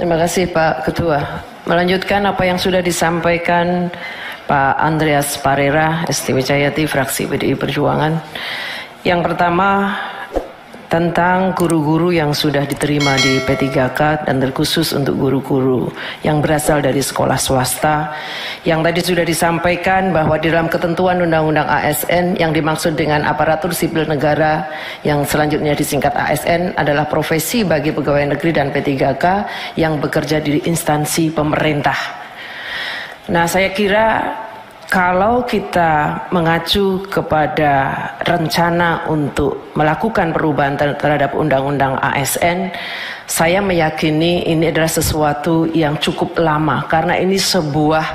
Terima kasih Pak Ketua. Melanjutkan apa yang sudah disampaikan Pak Andreas Parera, ST Wijayati, fraksi PDI Perjuangan. Yang pertama, tentang guru-guru yang sudah diterima di P3K dan terkhusus untuk guru-guru yang berasal dari sekolah swasta, yang tadi sudah disampaikan bahwa di dalam ketentuan Undang-Undang ASN yang dimaksud dengan aparatur sipil negara yang selanjutnya disingkat ASN adalah profesi bagi pegawai negeri dan P3K yang bekerja di instansi pemerintah. Nah, saya kira kalau kita mengacu kepada rencana untuk melakukan perubahan terhadap Undang-Undang ASN, saya meyakini ini adalah sesuatu yang cukup lama karena ini sebuah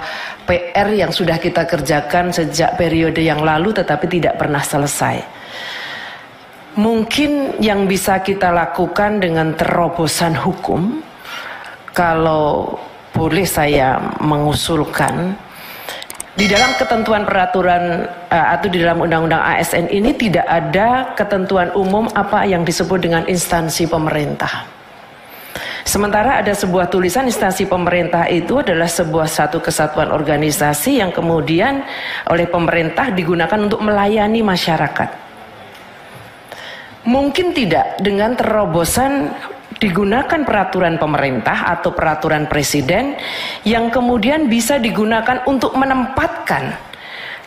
PR yang sudah kita kerjakan sejak periode yang lalu tetapi tidak pernah selesai. Mungkin yang bisa kita lakukan dengan terobosan hukum, kalau boleh saya mengusulkan, di dalam ketentuan peraturan atau di dalam Undang-Undang ASN ini tidak ada ketentuan umum apa yang disebut dengan instansi pemerintah. Sementara ada sebuah tulisan instansi pemerintah itu adalah satu kesatuan organisasi yang kemudian oleh pemerintah digunakan untuk melayani masyarakat. Mungkin tidak dengan terobosan digunakan peraturan pemerintah atau peraturan presiden yang kemudian bisa digunakan untuk menempatkan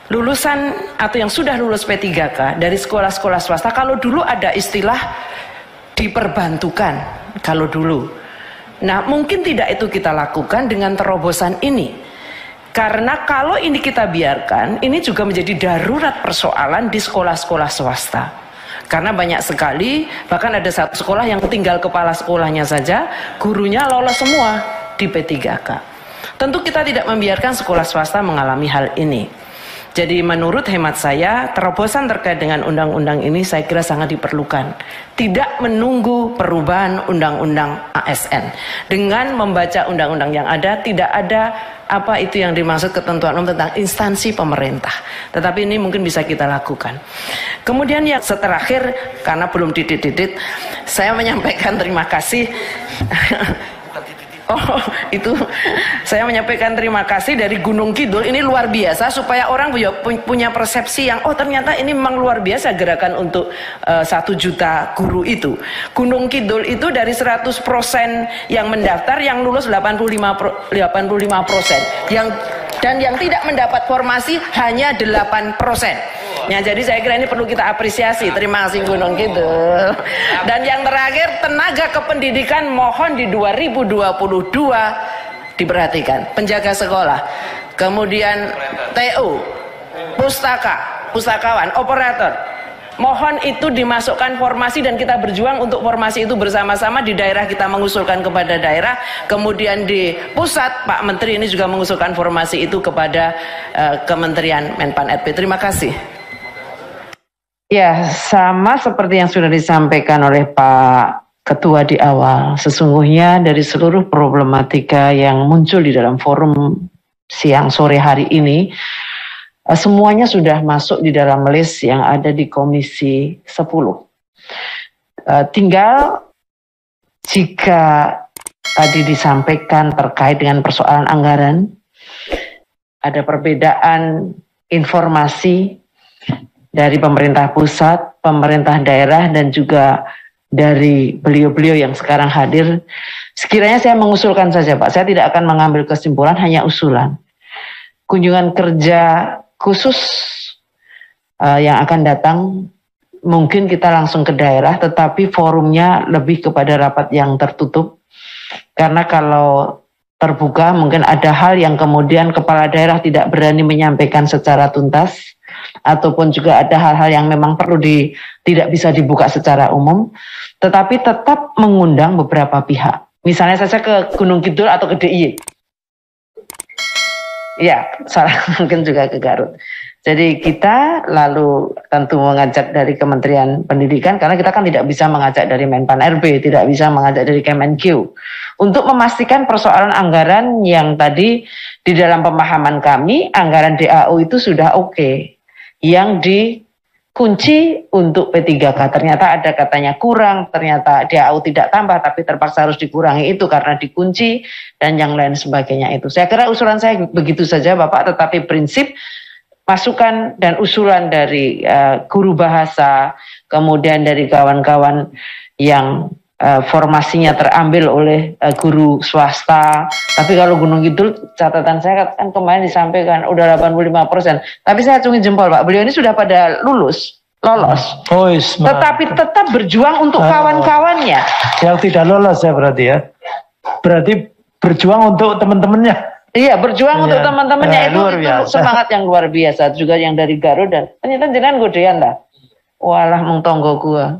lulusan atau yang sudah lulus P3K dari sekolah-sekolah swasta. Kalau dulu ada istilah diperbantukan, kalau dulu. Nah, mungkin tidak itu kita lakukan dengan terobosan ini. Karena kalau ini kita biarkan, ini juga menjadi darurat persoalan di sekolah-sekolah swasta. Karena banyak sekali, bahkan ada satu sekolah yang tinggal kepala sekolahnya saja, gurunya lolos semua di P3K. Tentu kita tidak membiarkan sekolah swasta mengalami hal ini. Jadi menurut hemat saya, terobosan terkait dengan undang-undang ini saya kira sangat diperlukan. Tidak menunggu perubahan undang-undang ASN. Dengan membaca undang-undang yang ada, tidak ada apa itu yang dimaksud ketentuan umum tentang instansi pemerintah. Tetapi ini mungkin bisa kita lakukan. Kemudian yang terakhir, karena belum titit-titit, saya menyampaikan terima kasih. Oh, itu saya menyampaikan terima kasih dari Gunung Kidul. Ini luar biasa supaya orang punya persepsi yang oh ternyata ini memang luar biasa gerakan untuk 1 juta guru itu. Gunung Kidul itu dari 100% yang mendaftar yang lulus 85%. Dan yang tidak mendapat formasi hanya 8%. Ya, jadi saya kira ini perlu kita apresiasi. Terima kasih Gunung Kidul. Dan yang terakhir, tenaga kependidikan mohon di 2022 diperhatikan. Penjaga sekolah, kemudian TU, pustakawan, operator. Mohon itu dimasukkan formasi dan kita berjuang untuk formasi itu bersama-sama. Di daerah kita mengusulkan kepada daerah, kemudian di pusat Pak Menteri ini juga mengusulkan formasi itu kepada Kementerian Menpan RB. Terima kasih. Ya, sama seperti yang sudah disampaikan oleh Pak Ketua di awal. Sesungguhnya dari seluruh problematika yang muncul di dalam forum siang sore hari ini, semuanya sudah masuk di dalam list yang ada di Komisi 10. Tinggal jika tadi disampaikan terkait dengan persoalan anggaran, ada perbedaan informasi dari pemerintah pusat, pemerintah daerah, dan juga dari beliau-beliau yang sekarang hadir. Sekiranya saya mengusulkan saja Pak, saya tidak akan mengambil kesimpulan, hanya usulan. Kunjungan kerja khusus yang akan datang, mungkin kita langsung ke daerah, tetapi forumnya lebih kepada rapat yang tertutup. Karena kalau terbuka mungkin ada hal yang kemudian kepala daerah tidak berani menyampaikan secara tuntas, ataupun juga ada hal-hal yang memang perlu tidak bisa dibuka secara umum, tetapi tetap mengundang beberapa pihak. Misalnya saja ke Gunung Kidul atau ke DIY. Ya, salah mungkin juga ke Garut. Jadi kita lalu tentu mengajak dari Kementerian Pendidikan, karena kita kan tidak bisa mengajak dari Menpan RB, tidak bisa mengajak dari Kemenkeu, untuk memastikan persoalan anggaran yang tadi di dalam pemahaman kami, anggaran DAU itu sudah oke. Yang kunci untuk P3K. Ternyata ada katanya kurang, ternyata DAU tidak tambah, tapi terpaksa harus dikurangi itu karena dikunci dan yang lain sebagainya itu. Saya kira usulan saya begitu saja Bapak, tetapi prinsip masukan dan usulan dari guru bahasa, kemudian dari kawan-kawan yang formasinya terambil oleh guru swasta. Tapi kalau Gunung Kidul, catatan saya kan kemarin disampaikan udah 85%. Tapi saya acungi jempol Pak, beliau ini sudah pada lolos. Tetapi tetap berjuang untuk kawan-kawannya. Yang tidak lolos ya berarti ya. Berarti berjuang untuk teman-temannya. Iya, berjuang untuk teman-temannya itu semangat yang luar biasa. Juga yang dari Garut dan ternyata jenengan godean lah. Walah mung tonggo gua.